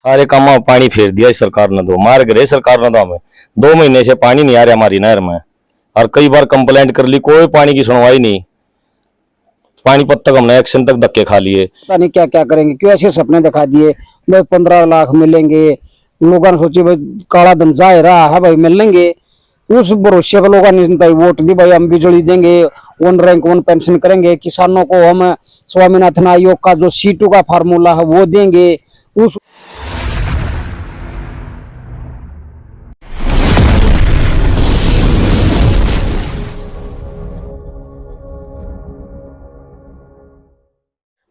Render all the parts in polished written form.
सारे काम में पानी फेर दिया इस सरकार ने, तो मार गए सरकार ने। तो हमें 2 महीने से पानी नहीं आ रहा हमारी नहर में, और कई बार कंप्लेंट कर ली, कोई पानी की सुनवाई नहीं। पानीपत तक हमने एक्शन तक धक्के खा लिए। पता नहीं क्या क्या करेंगे, क्यों ऐसे सपने दिखा दिए भाई 15 लाख मिलेंगे। लोगों ने सोची भाई काला धन जा रहा है भाई मिलेंगे, उस भरोसे पर लोगों ने वोट दी भाई हम बिजली देंगे, 1 रैंक 1 पेंशन करेंगे, किसानों को हम स्वामीनाथन आयोग का जो C2 का फार्मूला है वो देंगे। उस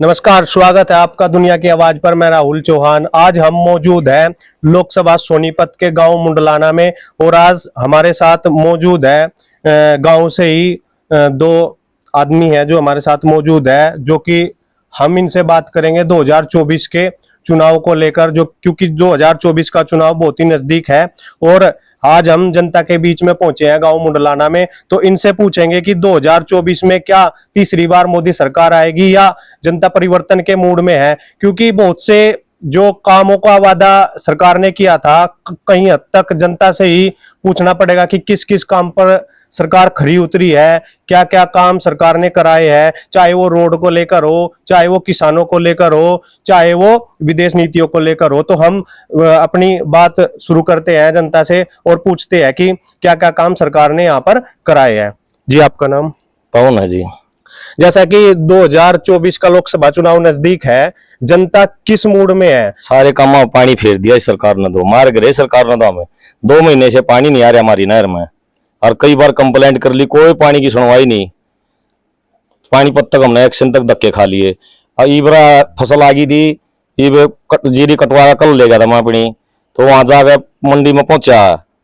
नमस्कार, स्वागत है आपका दुनिया की आवाज पर। मैं राहुल चौहान। आज हम मौजूद हैं लोकसभा सोनीपत के गांव मुंडलाना में, और आज हमारे साथ मौजूद है गांव से ही 2 आदमी हैं जो हमारे साथ मौजूद है, जो कि हम इनसे बात करेंगे 2024 के चुनाव को लेकर, जो क्योंकि 2024 का चुनाव बहुत ही नजदीक है। और आज हम जनता के बीच में पहुंचे हैं गांव मुंडलाना में, तो इनसे पूछेंगे कि 2024 में क्या तीसरी बार मोदी सरकार आएगी या जनता परिवर्तन के मूड में है। क्योंकि बहुत से जो कामों का वादा सरकार ने किया था, कहीं हद तक जनता से ही पूछना पड़ेगा कि किस किस काम पर सरकार खरी उतरी है, क्या क्या काम सरकार ने कराए हैं, चाहे वो रोड को लेकर हो, चाहे वो किसानों को लेकर हो, चाहे वो विदेश नीतियों को लेकर हो। तो हम अपनी बात शुरू करते हैं जनता से और पूछते हैं कि क्या क्या काम सरकार ने यहाँ पर कराए हैं। जी, आपका नाम? पवन है जी। जैसा कि 2024 का लोकसभा चुनाव नजदीक है, जनता किस मूड में है? सारे काम में पानी फेर दिया इस सरकार ने, तो मार गए सरकार ने। तो हमें 2 महीने से पानी नहीं आ रहा हमारी नहर में, और कई बार कंप्लेंट कर ली, कोई पानी की सुनवाई नहीं। पानीपत तक हमने एक्शन तक धक्के खा लिए। और इबरा फसल आ गई थी, जीरी कटवा कल ले गया था मैं अपनी, तो वहां जाकर मंडी में पहुंचा,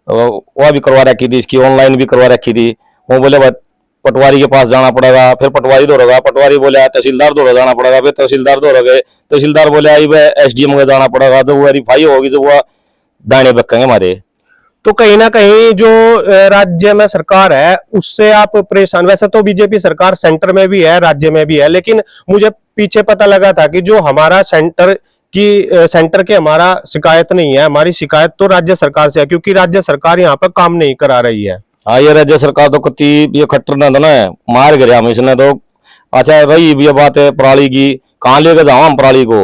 वह भी करवा रखी थी, इसकी ऑनलाइन भी करवा रखी थी। वो बोले भाई पटवारी के पास जाना पड़ेगा, फिर पटवारी दौड़ेगा, पटवारी बोले तहसीलदार दौड़ा जाना पड़ेगा, फिर तहसीलदार दौड़ गए, तहसीलदार बोले आई SDM में जाना पड़ेगा, तो वो वेरीफाई होगी तो वो दाने बकेंगे हमारे। तो कहीं ना कहीं जो राज्य में सरकार है उससे आप परेशान। वैसे तो बीजेपी सरकार सेंटर में भी है, राज्य में भी है, लेकिन मुझे पीछे पता लगा था कि जो हमारा सेंटर के हमारा शिकायत नहीं है, हमारी शिकायत तो राज्य सरकार से है, क्योंकि राज्य सरकार यहाँ पर काम नहीं करा रही है। हाँ, ये राज्य सरकार तो कति ये खट्टर ना मार गया हम इसने तो। अच्छा, रही ये बात है पराली की, कहाँ लेके जाओ हम पराली को?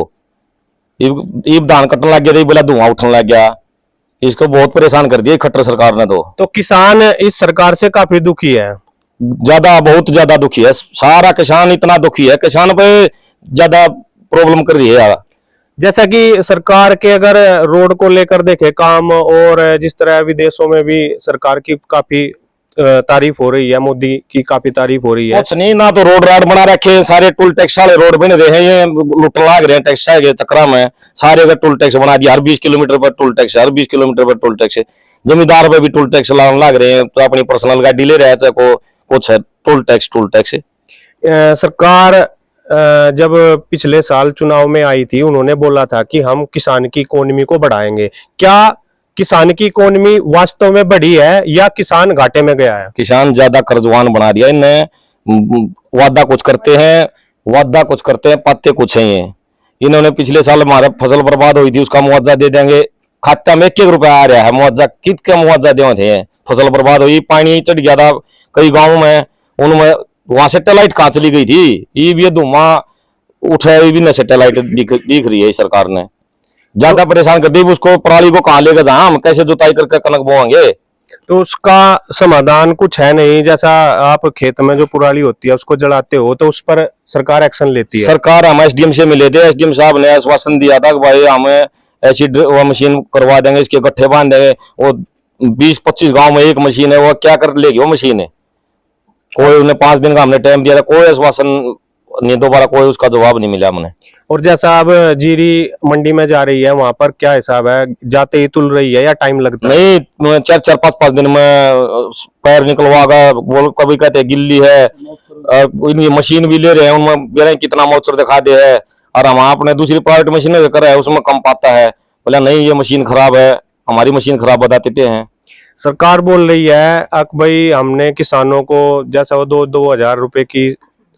इब धान कटने लग गया, रही बोला धुआं उठने लग गया। इसको बहुत परेशान कर दिया खट्टर सरकार ने। तो किसान इस सरकार से काफी दुखी है, बहुत ज्यादा दुखी है। सारा किसान इतना दुखी है, किसान पे ज्यादा प्रॉब्लम कर रही है यार। जैसा कि सरकार के अगर रोड को लेकर देखे काम, और जिस तरह विदेशों में भी सरकार की काफी तारीफ हो रही है, मोदी की काफी तारीफ हो रही है। कुछ नहीं, ना तो रोड राड बना रखे हैं, सारे टोल टैक्स वाले रोड बने रहे हैं, ये लुट लाग रहे हैं टैक्स के चक्रा में। सारे का टोल टैक्स बना दिया, हर 20 किलोमीटर पर टोल टैक्स है, हर 20 किलोमीटर पर टोल टैक्स है। जमींदार पे भी टोल टैक्स लाग रहे हैं, तो अपनी पर्सनल गाड़ी ले रहे हैं को कुछ है टोल टैक्स है। सरकार जब पिछले साल चुनाव में आई थी, उन्होंने बोला था कि हम किसान की इकोनॉमी को बढ़ाएंगे। क्या किसान की इकोनॉमी वास्तव में बढ़ी है या किसान घाटे में गया है? किसान ज्यादा कर्जवान बना दिया इनने। वादा कुछ करते हैं, पाते कुछ है। ये इन्होंने पिछले साल हमारे फसल बर्बाद हुई थी, उसका मुआवजा दे देंगे, खाता में 1 रुपया आ रहा है मुआवजा। कित मुआवजा दे थे? फसल बर्बाद हुई, पानी चढ़ गया था कई गाँव में, उनमें वहां सेटेलाइट कहाँ चली गई थी। ये भी धुआं उठा, ये भी न सेटेलाइट दिख रही है सरकार ने। ज्यादा परेशान कर दी उसको, पराली को कहाँ लेकर जाए हम, कैसे जुताई करके कनक बोएंगे? तो उसका समाधान कुछ है नहीं। जैसा आप खेत में जो पराली होती है उसको जलाते हो, तो उस पर सरकार एक्शन लेती है। सरकार हम SDM से मिले थे, SDM साहब ने आश्वासन दिया था कि भाई हमें ऐसी वो मशीन करवा देंगे, इसके गट्ठे बांध देंगे। वो 20-25 गांव में एक मशीन है, वो क्या कर लेगी वो मशीन है? कोई उन्हें 5 दिन का हमने टाइम दिया था, कोई आश्वासन नहीं, दोबारा कोई उसका जवाब नहीं मिला हमने। और जैसा अब जीरी मंडी में जा रही है, वहां पर क्या हिसाब है? जाते ही तुल रही है या टाइम लगता है? नहीं, 4-4, 5-5 दिन में पैर निकलवागा। बोल कभी कहते गिल्ली है, इनकी मशीन भी ले रहे हैं, उनमें कितना मौसर दिखा दे है, और हम अपने दूसरी प्राइवेट मशीन कर रहे हैं, उसमें कम पाता है। बोला नहीं, ये मशीन खराब है, हमारी मशीन खराब बता देते हैं। सरकार बोल रही है भाई हमने किसानों को जैसा वो 2-2 हजार रुपए की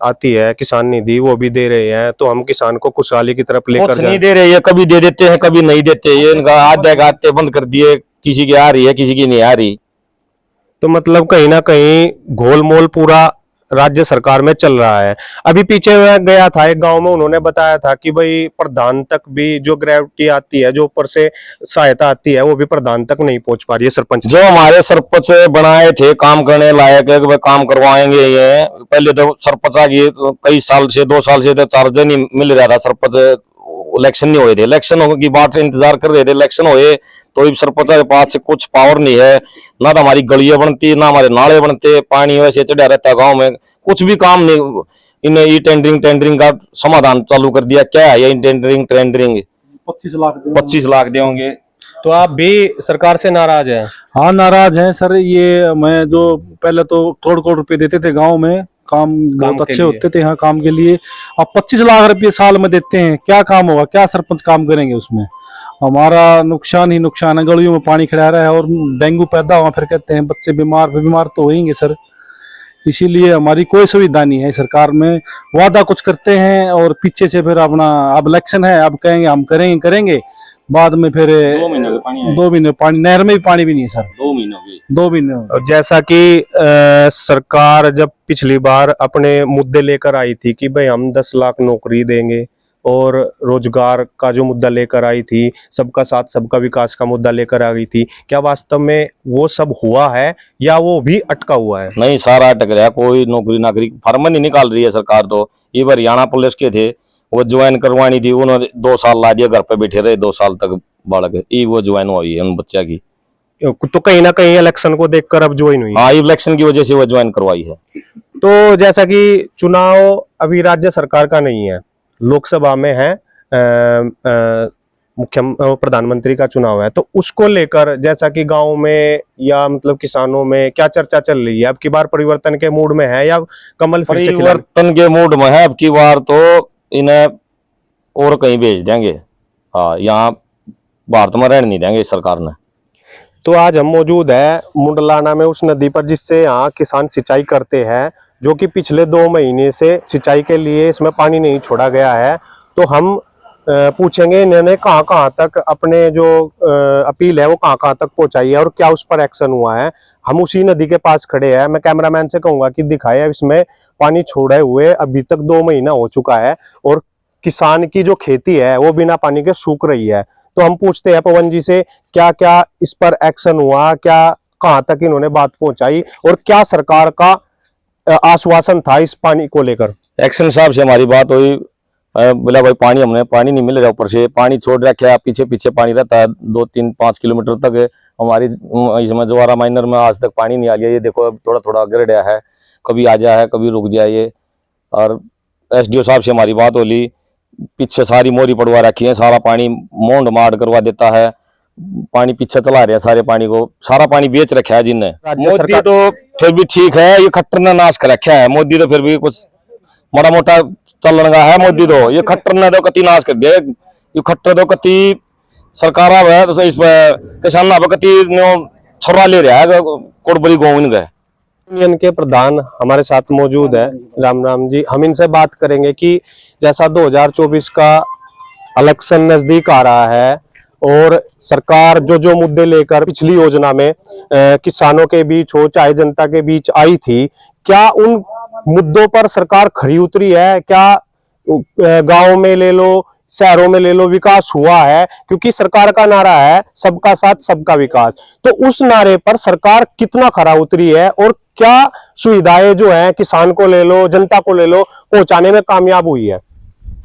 आती है किसान निधि वो भी दे रहे हैं, तो हम किसान को खुशहाली की तरफ लेकर कुछ नहीं जाएं। दे रहे, ये कभी दे देते हैं कभी नहीं देते, ये इनका आधे गाते बंद कर दिए, किसी की आ रही है किसी की नहीं आ रही। तो मतलब कहीं ना कहीं घोलमोल पूरा राज्य सरकार में चल रहा है। अभी पीछे मैं गया था एक गांव में, उन्होंने बताया था कि भाई प्रधान तक भी जो ग्रेविटी आती है, जो ऊपर से सहायता आती है, वो भी प्रधान तक नहीं पहुंच पा रही है सरपंच। जो हमारे सरपंच बनाए थे काम करने लायक है कि भाई काम करवाएंगे, ये पहले तो सरपंच आ गए, तो कई साल से 2 साल से तो चार्ज नहीं मिल रहा था, सरपंच इलेक्शन नहीं हुए थे, इलेक्शन होने की बात से इंतजार कर रहे थे, इलेक्शन हुए तो भी सरपंच के पास से कुछ पावर नहीं है, ना तो हमारी गलियां बनती ना हमारे नाले बनते, पानी वैसे चढ़ा रहता गाँव में, कुछ भी काम नहीं। इन्हें ये टेंडरिंग का समाधान चालू कर दिया, क्या है ये टेंडरिंग 25 लाख देंगे। तो आप भी सरकार से नाराज हैं? हाँ नाराज हैं सर। ये मैं जो पहले तो करोड़ रुपए देते थे गांव में, काम बहुत के अच्छे लिए। होते थे हाँ काम के लिए, अब 25 लाख रुपए साल में देते हैं, क्या काम होगा, क्या सरपंच काम करेंगे उसमें। हमारा नुकसान ही नुकसान है, गलियों में पानी खड़ा रहा है और डेंगू पैदा हुआ, फिर कहते हैं बच्चे बीमार तो होंगे सर। इसीलिए हमारी कोई सुविधा नहीं है सरकार में, वादा कुछ करते हैं और पीछे से फिर अपना अब इलेक्शन है, अब कहेंगे हम करेंगे, बाद में फिर 2 महीने का पानी है, 2 महीने पानी, नहर में भी पानी भी नहीं है सर, 2 महीनों की। 2 महीने हो गए। और जैसा कि सरकार जब पिछली बार अपने मुद्दे लेकर आई थी कि भाई हम 10 लाख नौकरी देंगे, और रोजगार का जो मुद्दा लेकर आई थी, सबका साथ सबका विकास का मुद्दा लेकर आ गई थी, क्या वास्तव में वो सब हुआ है या वो भी अटका हुआ है? नहीं, सारा अटक रहा, कोई नौकरी नागरिक फॉर्म नहीं निकाल रही है सरकार। तो ये हरियाणा पुलिस के थे, वो ज्वाइन करवानी थी, उन्होंने 2 साल ला दिया, घर पे बैठे रहे 2 साल तक बालक, ये वो ज्वाइन हुई है उन बच्चा की। तो कहीं ना कहीं इलेक्शन को देखकर अब ज्वाइन हुई। हाँ, इलेक्शन की वजह से वो ज्वाइन करवाई है। तो जैसा कि चुनाव अभी राज्य सरकार का नहीं है, लोकसभा में है, प्रधानमंत्री का चुनाव है, तो उसको लेकर जैसा कि गांव में या मतलब किसानों में क्या चर्चा चल रही है? अब की बार परिवर्तन के मूड में है या कमल फिर से खिला? परिवर्तन के मूड में है अब की बार, तो इन्हें और कहीं भेज देंगे। हाँ, यहाँ भारत में रहने नहीं देंगे सरकार ने। तो आज हम मौजूद है मुंडलाना में, उस नदी पर जिससे यहाँ किसान सिंचाई करते हैं, जो कि पिछले 2 महीने से सिंचाई के लिए इसमें पानी नहीं छोड़ा गया है। तो हम पूछेंगे इन्होंने कहाँ तक अपने जो अपील है वो कहाँ तक पहुंचाई है और क्या उस पर एक्शन हुआ है। हम उसी नदी के पास खड़े हैं, मैं कैमरामैन से कहूंगा कि दिखाए, इसमें पानी छोड़े हुए अभी तक 2 महीना हो चुका है और किसान की जो खेती है वो बिना पानी के सूख रही है। तो हम पूछते हैं पवन जी से क्या क्या इस पर एक्शन हुआ, क्या कहाँ तक इन्होंने बात पहुंचाई और क्या सरकार का आश्वासन था इस पानी को लेकर। एक्शन साहब से हमारी बात हुई, बोला भाई पानी नहीं मिल रहा, ऊपर से पानी छोड़ रखा है, पीछे पानी रहता है 2, 3, 5 किलोमीटर तक। हमारी इसमें ज्वारा माइनर में आज तक पानी नहीं आ गया, ये देखो अब थोड़ा गिर गया है, कभी आ जाए कभी रुक जाए ये। और SDO साहब से हमारी बात होली, पीछे सारी मोरी पड़वा रखी है, सारा पानी मोंड मार करवा देता है, पानी पीछे चला रहा है, सारे पानी को सारा पानी बेच रखा है जिनने। मोदी तो फिर भी ठीक है, ये खट्टर ने नाश कर रखा है, मोदी तो फिर भी कुछ मोटा मोटा चल रहा है। मोदी तो ये खट्टर ने तो कति नाश कर दिया, ये खट्टर तो कति सरकार है तो इस किसान कति छुरा ले रहा है कोटबरी गोविंद गए। यूनियन के प्रधान हमारे साथ मौजूद है, राम जी। हम इनसे बात करेंगे कि जैसा 2024 का इलेक्शन नजदीक आ रहा है और सरकार जो मुद्दे लेकर पिछली योजना में किसानों के बीच हो चाहे जनता के बीच आई थी, क्या उन मुद्दों पर सरकार खरी उतरी है? क्या गांव में ले लो, शहरों में ले लो, विकास हुआ है? क्योंकि सरकार का नारा है सबका साथ सबका विकास, तो उस नारे पर सरकार कितना खरा उतरी है और क्या सुविधाएं जो है किसान को ले लो, जनता को ले लो, पहुंचाने में कामयाब हुई है?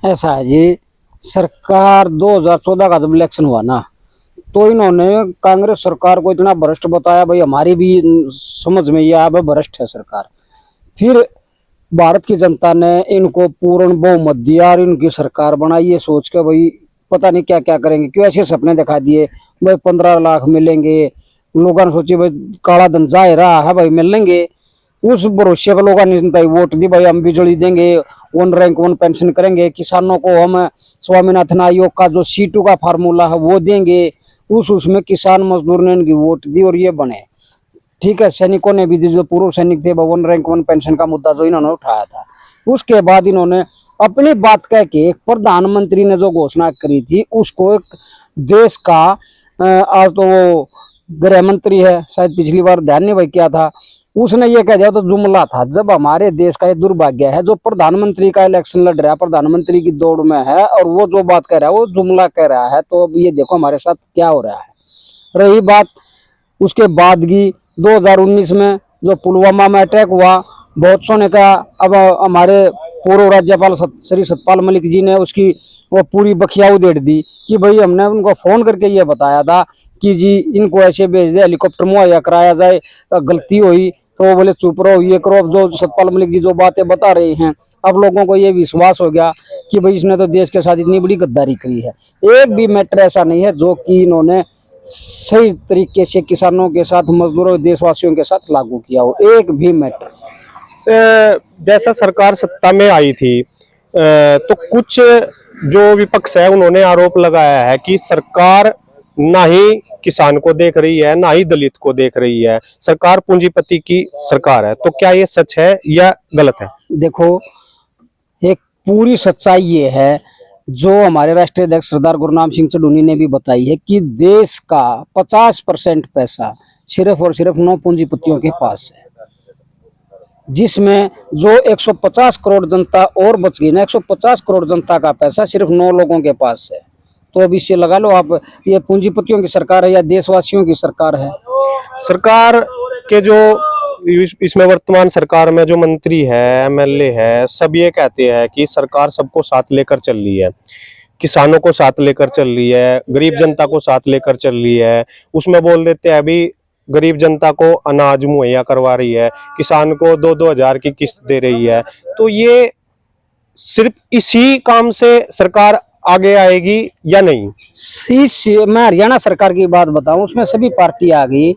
ऐसा है जी, सरकार 2014 का जब इलेक्शन हुआ ना, तो इन्होंने कांग्रेस सरकार को इतना भ्रष्ट बताया, भाई हमारी भी समझ में यह आया भ्रष्ट है सरकार। फिर भारत की जनता ने इनको पूर्ण बहुमत दिया और इनकी सरकार बनाई, ये सोच के भाई पता नहीं क्या क्या करेंगे, क्यों ऐसे सपने दिखा दिए भाई 15 लाख मिलेंगे। लोगों ने सोचे भाई काला धन जा रहा है भाई मिलेंगे, उस भरोसे पर लोगों ने वोट दी, भाई हम बिजली देंगे, 1 रैंक 1 पेंशन करेंगे, किसानों को हम स्वामीनाथन आयोग का जो सीटों का फार्मूला है वो देंगे, उसमें किसान मजदूर ने इनकी वोट दी और ये बने। ठीक है, सैनिकों ने भी दी, जो पूर्व सैनिक थे वो 1 रैंक 1 पेंशन का मुद्दा जो इन्होंने उठाया था। उसके बाद इन्होंने अपनी बात कह के एक प्रधानमंत्री ने जो घोषणा करी थी उसको एक देश का आज तो वो गृह मंत्री है, शायद पिछली बार ध्यान नहीं भाई किया था, उसने ये कह दिया तो जुमला था। जब हमारे देश का ये दुर्भाग्य है जो प्रधानमंत्री का इलेक्शन लड़ रहा है, प्रधानमंत्री की दौड़ में है, और वो जो बात कह रहा है वो जुमला कह रहा है, तो अब ये देखो हमारे साथ क्या हो रहा है। रही बात उसके बाद की 2019 में जो पुलवामा में अटैक हुआ, बहुत सौ ने कहा, अब हमारे पूर्व राज्यपाल श्री सत्यपाल मलिक जी ने उसकी वो पूरी बखिया उधेड़ दी कि भाई हमने उनको फोन करके ये बताया था कि जी इनको ऐसे भेज दे, हेलीकॉप्टर मुहैया कराया जाए, गलती हुई तो वो बोले चुप रहो, ये करो। अब जो सत्यपाल मलिक जी जो बातें बता रहे हैं, अब लोगों को ये विश्वास हो गया कि भाई इसने तो देश के साथ इतनी बड़ी गद्दारी करी है। एक भी मैटर ऐसा नहीं है जो कि इन्होंने सही तरीके से किसानों के साथ, मजदूरों, देशवासियों के साथ लागू किया हो, एक भी मैटर। जैसा सरकार सत्ता में आई थी तो कुछ जो विपक्ष है उन्होंने आरोप लगाया है कि सरकार ना ही किसान को देख रही है ना ही दलित को देख रही है, सरकार पूंजीपति की सरकार है। तो क्या ये सच है या गलत है? देखो, एक पूरी सच्चाई ये है जो हमारे राष्ट्रीय अध्यक्ष सरदार गुरुनाम सिंह चढ़ूनी ने भी बताई है कि देश का 50% पैसा सिर्फ और सिर्फ 9 पूंजीपतियों के पास है, जिसमें जो 150 करोड़ जनता और बच गई ना, 150 करोड़ जनता का पैसा सिर्फ 9 लोगों के पास है। तो अब इससे लगा लो आप, ये पूंजीपतियों की सरकार है या देशवासियों की सरकार है? सरकार के जो इसमें वर्तमान सरकार में जो मंत्री है, एमएलए है, सब ये कहते हैं कि सरकार सबको साथ लेकर चल रही है, किसानों को साथ लेकर चल रही है, गरीब जनता को साथ लेकर चल रही है। उसमें बोल देते हैं अभी गरीब जनता को अनाज मुहैया करवा रही है, किसान को 2-2 हजार की किस्त दे रही है। तो ये सिर्फ इसी काम से सरकार आगे आएगी या नहीं? मैं हरियाणा सरकार की बात बताऊं, उसमें सभी पार्टी आ गई।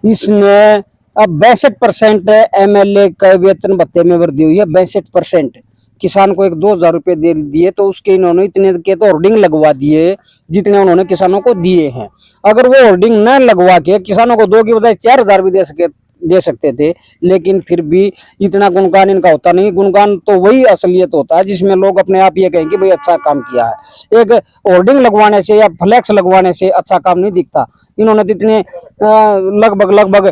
इसने अब 62% एमएलए का वेतन भत्ते में वृद्धि हुई है, 62%। किसान को 2,000 रुपये दे दिए तो उसके इन्होंने इतने के तो होर्डिंग लगवा दिए जितने उन्होंने किसानों को दिए हैं। अगर वो होर्डिंग न लगवा के किसानों को 2 की बजाय 4,000 भी दे सकते थे, लेकिन फिर भी इतना गुणगान इनका होता नहीं। गुणगान तो वही असलियत होता है जिसमें लोग अपने आप ये कहें कि भाई अच्छा काम किया है। एक होर्डिंग लगवाने से या फ्लैक्स लगवाने से अच्छा काम नहीं दिखता। इन्होंने तो इतने लगभग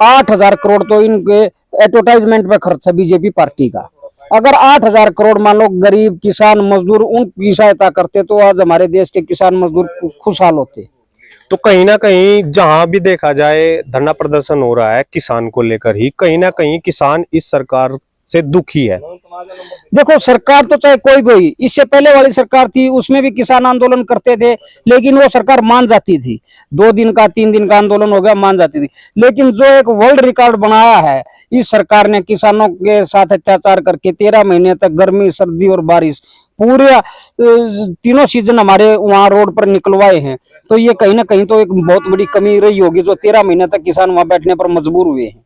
8,000 करोड़ तो इनके एडवर्टाइजमेंट पे खर्च है बीजेपी पार्टी का। अगर 8,000 करोड़ मान लो गरीब किसान मजदूर उनकी सहायता करते तो आज हमारे देश के किसान मजदूर खुशहाल होते। तो कहीं ना कहीं जहां भी देखा जाए धरना प्रदर्शन हो रहा है किसान को लेकर ही, कहीं ना कहीं किसान इस सरकार से दुखी है। देखो, सरकार तो चाहे कोई भी, इससे पहले वाली सरकार थी उसमें भी किसान आंदोलन करते थे, लेकिन वो सरकार मान जाती थी। 2 दिन का 3 दिन का आंदोलन हो गया, मान जाती थी। लेकिन जो एक वर्ल्ड रिकॉर्ड बनाया है इस सरकार ने किसानों के साथ अत्याचार करके 13 महीने तक गर्मी, सर्दी और बारिश पूरे 3 सीजन हमारे वहाँ रोड पर निकलवाए हैं, तो ये कहीं ना कहीं तो एक बहुत बड़ी कमी रही होगी जो 13 महीने तक किसान वहां बैठने पर मजबूर हुए हैं।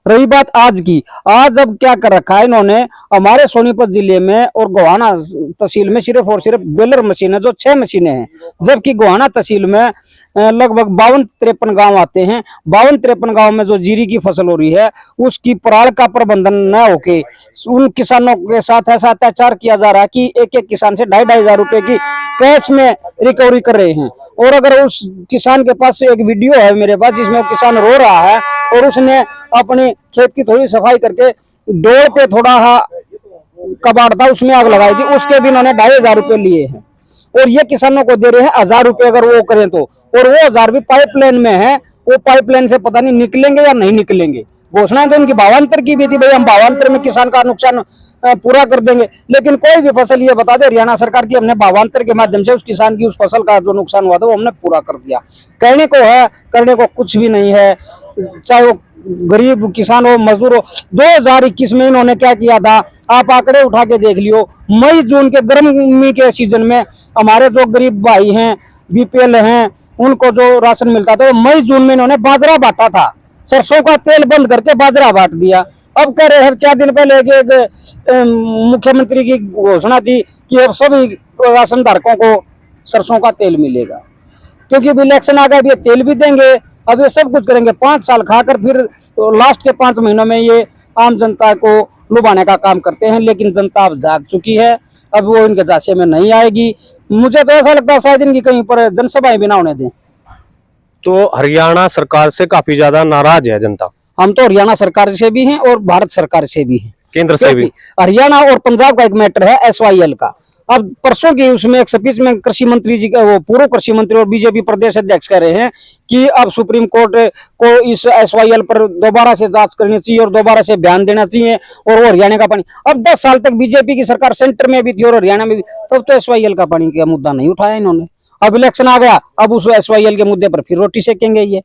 रही बात आज की, आज अब क्या कर रखा है इन्होंने, हमारे सोनीपत जिले में और गोहाना तहसील में सिर्फ और सिर्फ बेलर मशीन है जो 6 मशीनें हैं, जबकि गोहाना तहसील में लगभग 52-53 गांव आते हैं। 52-53 गांव में जो जीरी की फसल हो रही है उसकी पराल का प्रबंधन न होके उन किसानों के साथ ऐसा अत्याचार किया जा रहा है कि एक किसान से 2,500 रुपए की कैश में रिकवरी कर रहे हैं। और अगर उस किसान के पास एक वीडियो है मेरे पास जिसमें वो किसान रो रहा है और उसने अपने खेत की थोड़ी सफाई करके डोर पे थोड़ा कबाड़ था उसमें आग लगाई थी, उसके भी इन्होंने 2,500 रुपए लिए हैं। और ये किसानों को दे रहे हैं 1,000 रुपए अगर वो करें तो, और वो 1,000 भी पाइपलाइन में है, वो पाइपलाइन से पता नहीं निकलेंगे या नहीं निकलेंगे। घोषणाएं तो इनकी भावांतर की भी थी, भाई हम भावांतर में किसान का नुकसान पूरा कर देंगे, लेकिन कोई भी फसल ये बता दे हरियाणा सरकार की हमने भावांतर के माध्यम से उस किसान की उस फसल का जो नुकसान हुआ था वो हमने पूरा कर दिया। कहने को है, करने को कुछ भी नहीं है। चाहे वो गरीब किसान हो, मजदूर हो। 2021 में इन्होंने क्या किया था आप आंकड़े उठा के देख लियो। मई जून के गर्मी के सीजन में हमारे जो गरीब भाई हैं, बीपीएल हैं, उनको जो राशन मिलता था मई जून में इन्होंने बाजरा बांटा था। सरसों का तेल बंद करके बाजरा बांट दिया। अब कह रहे हैं 4 दिन पहले मुख्यमंत्री की घोषणा थी कि अब सभी राशन धारकों को सरसों का तेल मिलेगा। क्योंकि अभी इलेक्शन आ गया, अभी ये तेल भी देंगे, अब ये सब कुछ करेंगे। 5 साल खाकर फिर लास्ट के 5 महीनों में ये आम जनता को लुभाने का काम करते हैं। लेकिन जनता अब जाग चुकी है, अब वो इनके झांसे में नहीं आएगी। मुझे तो ऐसा लगता है शायद इनकी कहीं पर जनसभाएं भी ना होने दें। तो हरियाणा सरकार से काफी ज्यादा नाराज है जनता, हम तो हरियाणा सरकार से भी हैं और भारत सरकार से भी हैं। केंद्र से भी। हरियाणा और पंजाब का एक मैटर है SYL का। अब परसों की उसमें एक स्पीच में कृषि मंत्री जी का, वो पूर्व कृषि मंत्री और बीजेपी प्रदेश अध्यक्ष कह रहे हैं कि अब सुप्रीम कोर्ट को इस SYL पर दोबारा से जांच करनी चाहिए और दोबारा से बयान देना चाहिए। और वो हरियाणा का पानी, अब 10 साल तक बीजेपी की सरकार सेंटर में भी थी और हरियाणा में भी, तब तो SYL का पानी का मुद्दा नहीं उठाया इन्होंने। अब इलेक्शन आ गया, अब उस SYL के मुद्दे पर फिर रोटी सेकेंगे। ये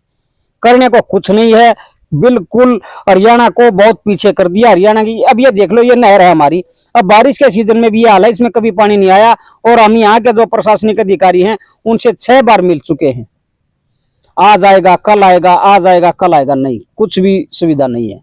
करने को कुछ नहीं है, बिल्कुल हरियाणा को बहुत पीछे कर दिया। हरियाणा की अब ये देख लो, ये नहर है हमारी, अब बारिश के सीजन में भी ये हाल है, इसमें कभी पानी नहीं आया। और हम यहाँ के जो प्रशासनिक अधिकारी हैं उनसे 6 बार मिल चुके हैं, आज आएगा कल आएगा, आज आएगा कल आएगा, नहीं, कुछ भी सुविधा नहीं है।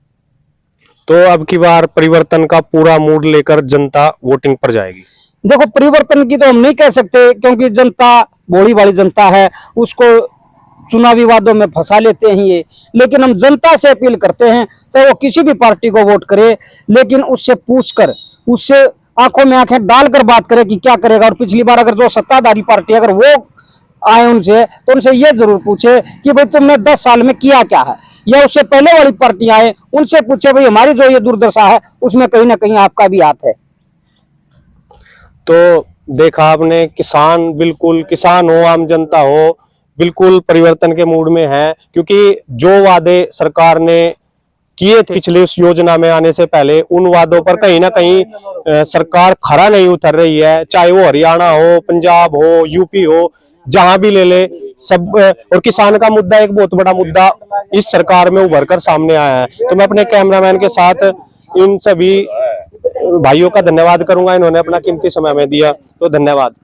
तो अब की बार परिवर्तन का पूरा मूड लेकर जनता वोटिंग पर जाएगी। देखो, परिवर्तन की तो हम नहीं कह सकते, क्योंकि जनता भोली भाली जनता है, उसको चुनावी वादों में फंसा लेते हैं ये। लेकिन हम जनता से अपील करते हैं, चाहे वो किसी भी पार्टी को वोट करे, लेकिन उससे पूछकर, उससे आंखों में आंखें डालकर बात करे कि क्या करेगा। और पिछली बार अगर जो सत्ताधारी पार्टी अगर वो आए उनसे, तो उनसे ये जरूर पूछे कि भाई तुमने 10 साल में किया क्या है। या उससे पहले वाली पार्टी आए, उनसे पूछे भाई हमारी जो ये दुर्दशा है उसमें कहीं ना कहीं आपका भी हाथ है। तो देखा आपने, किसान, बिल्कुल किसान हो, आम जनता हो, बिल्कुल परिवर्तन के मूड में है। क्योंकि जो वादे सरकार ने किए थे पिछले उस योजना में आने से पहले, उन वादों पर कहीं ना कहीं सरकार खरा नहीं उतर रही है। चाहे वो हरियाणा हो, पंजाब हो, यूपी हो, जहां भी ले ले सब। और किसान का मुद्दा एक बहुत बड़ा मुद्दा इस सरकार में उभर कर सामने आया है। तो मैं अपने कैमरामैन के साथ इन सभी भाइयों का धन्यवाद करूंगा, इन्होंने अपना कीमती समय में दिया, तो धन्यवाद।